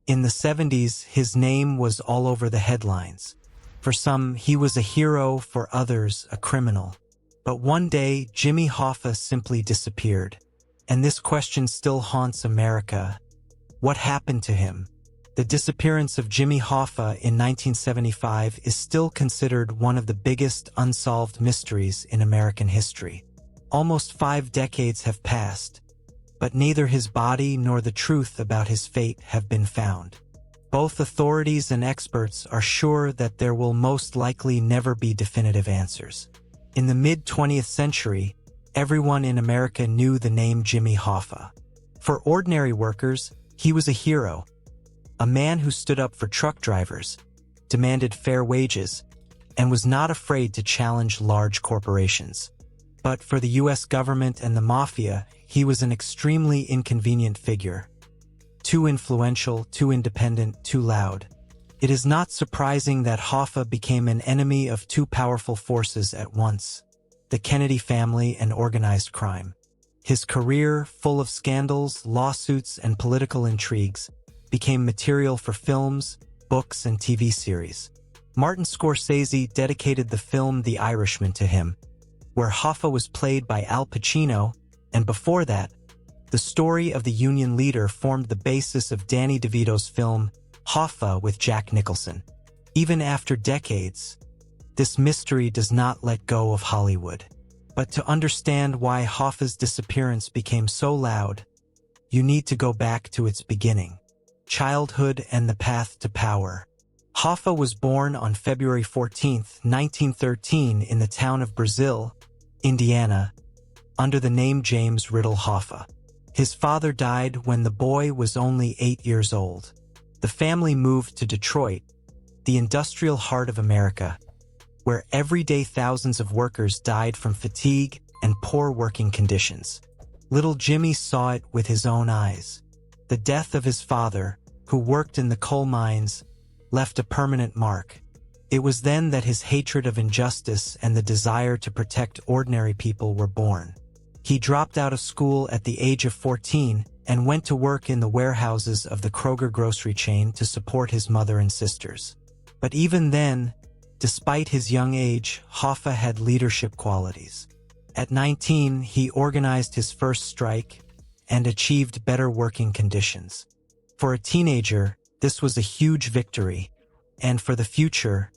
In the 70s, his name was all over the headlines. For some, he was a hero, for others, a criminal. But one day, Jimmy Hoffa simply disappeared. And this question still haunts America. What happened to him? The disappearance of Jimmy Hoffa in 1975 is still considered one of the biggest unsolved mysteries in American history. Almost 5 decades have passed, but neither his body nor the truth about his fate have been found. Both authorities and experts are sure that there will most likely never be definitive answers. In the mid-20th century, everyone in America knew the name Jimmy Hoffa. For ordinary workers, he was a hero, a man who stood up for truck drivers, demanded fair wages, and was not afraid to challenge large corporations. But for the U.S. government and the mafia, he was an extremely inconvenient figure. Too influential, too independent, too loud. It is not surprising that Hoffa became an enemy of two powerful forces at once: the Kennedy family and organized crime. His career, full of scandals, lawsuits, and political intrigues, became material for films, books, and TV series. Martin Scorsese dedicated the film The Irishman to him, where Hoffa was played by Al Pacino, and before that, the story of the Union leader formed the basis of Danny DeVito's film Hoffa with Jack Nicholson. Even after decades, this mystery does not let go of Hollywood. But to understand why Hoffa's disappearance became so loud, you need to go back to its beginning. Childhood and the path to power. Hoffa was born on February 14, 1913 in the town of Brazil, Indiana, under the name James Riddle Hoffa. His father died when the boy was only 8 years old. The family moved to Detroit, the industrial heart of America, where every day thousands of workers died from fatigue and poor working conditions. Little Jimmy saw it with his own eyes. The death of his father, who worked in the coal mines, left a permanent mark. It was then that his hatred of injustice and the desire to protect ordinary people were born. He dropped out of school at the age of 14 and went to work in the warehouses of the Kroger grocery chain to support his mother and sisters. But even then, despite his young age, Hoffa had leadership qualities. At 19, he organized his first strike and achieved better working conditions. For a teenager, this was a huge victory, and for the future,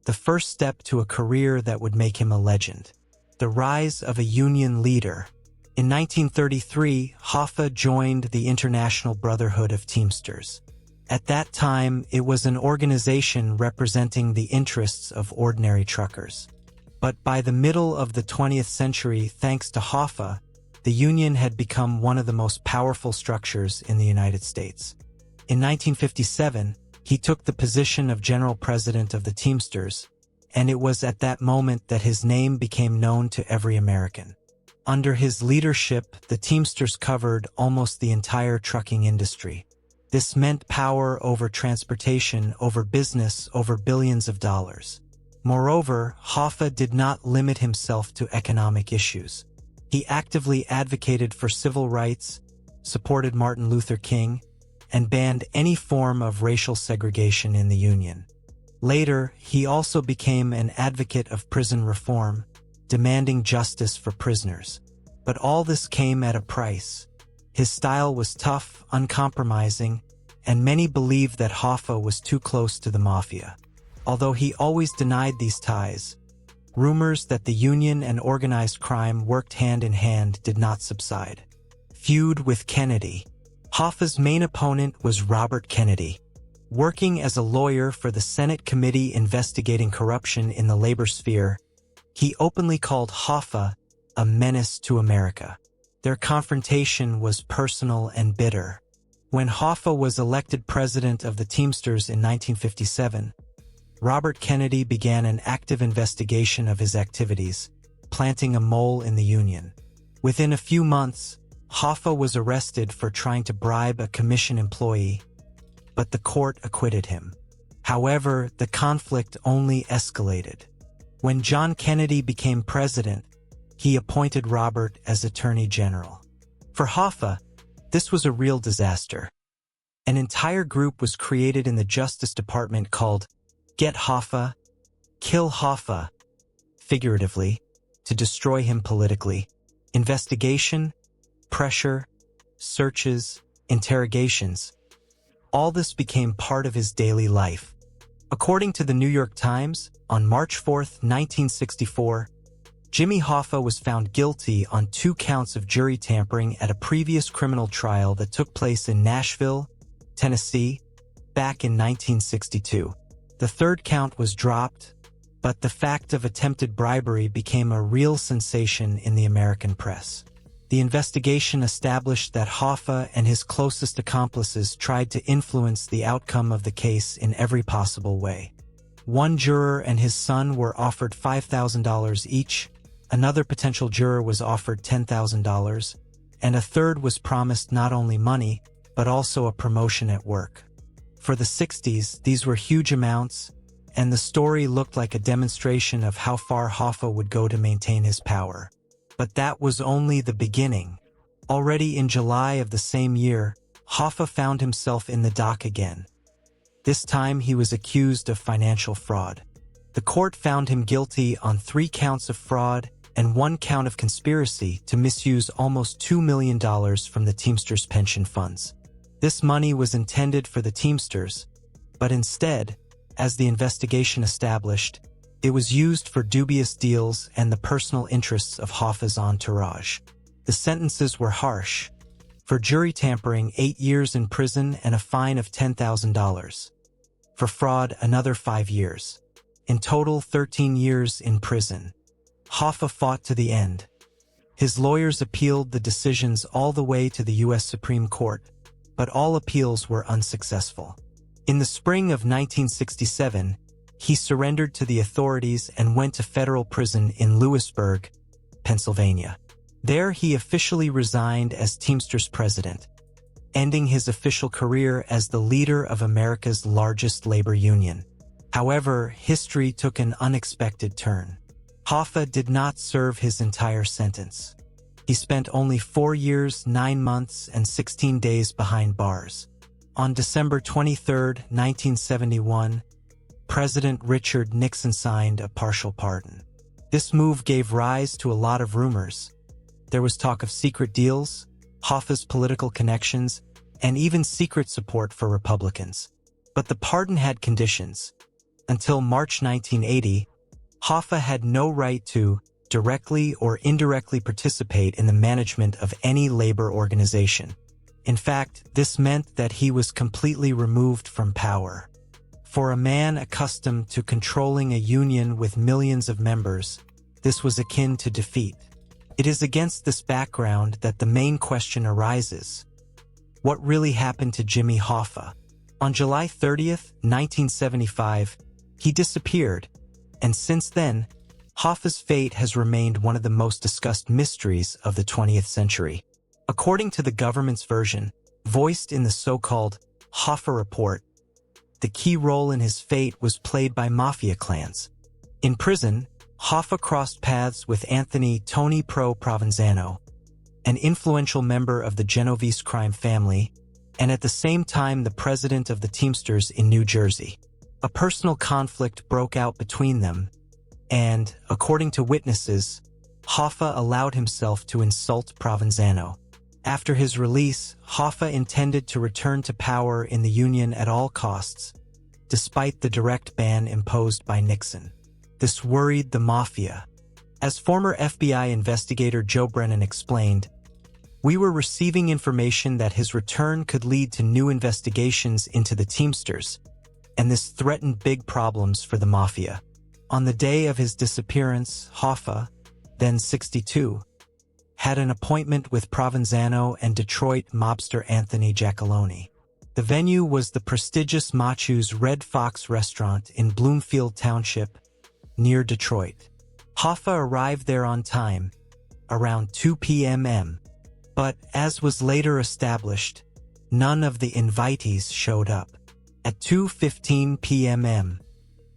the first step to a career that would make him a legend. The rise of a union leader. In 1933, Hoffa joined the International Brotherhood of Teamsters. At that time, it was an organization representing the interests of ordinary truckers. But by the middle of the 20th century, thanks to Hoffa, the union had become one of the most powerful structures in the United States. In 1957, he took the position of General President of the Teamsters, and it was at that moment that his name became known to every American. Under his leadership, the Teamsters covered almost the entire trucking industry. This meant power over transportation, over business, over billions of dollars. Moreover, Hoffa did not limit himself to economic issues. He actively advocated for civil rights, supported Martin Luther King, and banned any form of racial segregation in the Union. Later, he also became an advocate of prison reform, demanding justice for prisoners. But all this came at a price. His style was tough, uncompromising, and many believed that Hoffa was too close to the mafia. Although he always denied these ties, rumors that the Union and organized crime worked hand in hand did not subside. Feud with Kennedy. Hoffa's main opponent was Robert Kennedy. Working as a lawyer for the Senate committee investigating corruption in the labor sphere, he openly called Hoffa a menace to America. Their confrontation was personal and bitter. When Hoffa was elected president of the Teamsters in 1957, Robert Kennedy began an active investigation of his activities, planting a mole in the Union. Within a few months, Hoffa was arrested for trying to bribe a commission employee, but the court acquitted him. However, the conflict only escalated. When John Kennedy became president, he appointed Robert as Attorney General. For Hoffa, this was a real disaster. An entire group was created in the Justice Department called Get Hoffa, Kill Hoffa, figuratively, to destroy him politically. Investigation, pressure, searches, interrogations. All this became part of his daily life. According to the New York Times, on March 4, 1964, Jimmy Hoffa was found guilty on 2 counts of jury tampering at a previous criminal trial that took place in Nashville, Tennessee, back in 1962. The 3rd count was dropped, but the fact of attempted bribery became a real sensation in the American press. The investigation established that Hoffa and his closest accomplices tried to influence the outcome of the case in every possible way. One juror and his son were offered $5,000 each, another potential juror was offered $10,000, and a third was promised not only money, but also a promotion at work. For the 60s, these were huge amounts, and the story looked like a demonstration of how far Hoffa would go to maintain his power. But that was only the beginning. Already in July of the same year, Hoffa found himself in the dock again. This time he was accused of financial fraud. The court found him guilty on 3 counts of fraud and 1 count of conspiracy to misuse almost $2 million from the Teamsters pension funds. This money was intended for the Teamsters, but instead, as the investigation established, it was used for dubious deals and the personal interests of Hoffa's entourage. The sentences were harsh. For jury tampering, 8 years in prison and a fine of $10,000. For fraud, another 5 years. In total, 13 years in prison. Hoffa fought to the end. His lawyers appealed the decisions all the way to the U.S. Supreme Court, but all appeals were unsuccessful. In the spring of 1967, he surrendered to the authorities and went to federal prison in Lewisburg, Pennsylvania. There he officially resigned as Teamsters president, ending his official career as the leader of America's largest labor union. However, history took an unexpected turn. Hoffa did not serve his entire sentence. He spent only 4 years, 9 months, and 16 days behind bars. On December 23, 1971, President Richard Nixon signed a partial pardon. This move gave rise to a lot of rumors. There was talk of secret deals, Hoffa's political connections, and even secret support for Republicans. But the pardon had conditions. Until March 1980, Hoffa had no right to, directly or indirectly, participate in the management of any labor organization. In fact, this meant that he was completely removed from power. For a man accustomed to controlling a union with millions of members, this was akin to defeat. It is against this background that the main question arises. What really happened to Jimmy Hoffa? On July 30, 1975, he disappeared, and since then, Hoffa's fate has remained one of the most discussed mysteries of the 20th century. According to the government's version, voiced in the so-called Hoffa Report, the key role in his fate was played by mafia clans. In prison, Hoffa crossed paths with Anthony "Tony Pro" Provenzano, an influential member of the Genovese crime family, and at the same time the president of the Teamsters in New Jersey. A personal conflict broke out between them, and, according to witnesses, Hoffa allowed himself to insult Provenzano. After his release, Hoffa intended to return to power in the Union at all costs, despite the direct ban imposed by Nixon. This worried the mafia. As former FBI investigator Joe Brennan explained, "We were receiving information that his return could lead to new investigations into the Teamsters, and this threatened big problems for the mafia." On the day of his disappearance, Hoffa, then 62, had an appointment with Provenzano and Detroit mobster Anthony Giacalone. The venue was the prestigious Machu's Red Fox restaurant in Bloomfield Township, near Detroit. Hoffa arrived there on time, around 2 p.m. But, as was later established, none of the invitees showed up. At 2:15 p.m.,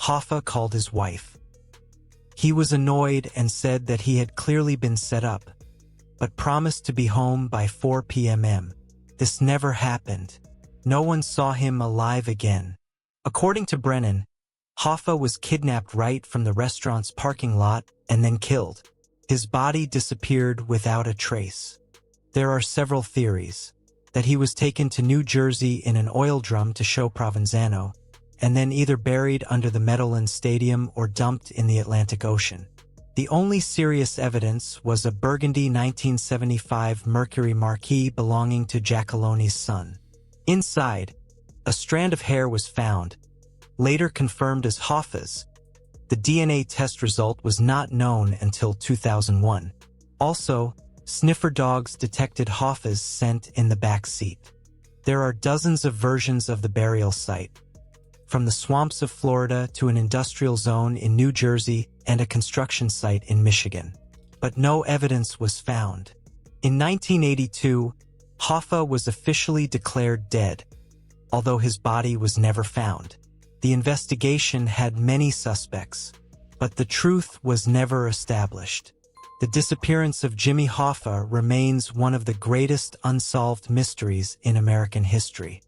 Hoffa called his wife. He was annoyed and said that he had clearly been set up, but promised to be home by 4 p.m. This never happened. no one saw him alive again. According to Brennan, Hoffa was kidnapped right from the restaurant's parking lot and then killed. His body disappeared without a trace. There are several theories: that he was taken to New Jersey in an oil drum to show Provenzano, and then either buried under the Meadowlands Stadium or dumped in the Atlantic Ocean. The only serious evidence was a burgundy 1975 Mercury Marquis belonging to Giacaloni's son. Inside, a strand of hair was found, later confirmed as Hoffa's. The DNA test result was not known until 2001. Also, sniffer dogs detected Hoffa's scent in the back seat. There are dozens of versions of the burial site, from the swamps of Florida to an industrial zone in New Jersey and a construction site in Michigan. But no evidence was found. In 1982, Hoffa was officially declared dead, although his body was never found. The investigation had many suspects, but the truth was never established. The disappearance of Jimmy Hoffa remains one of the greatest unsolved mysteries in American history.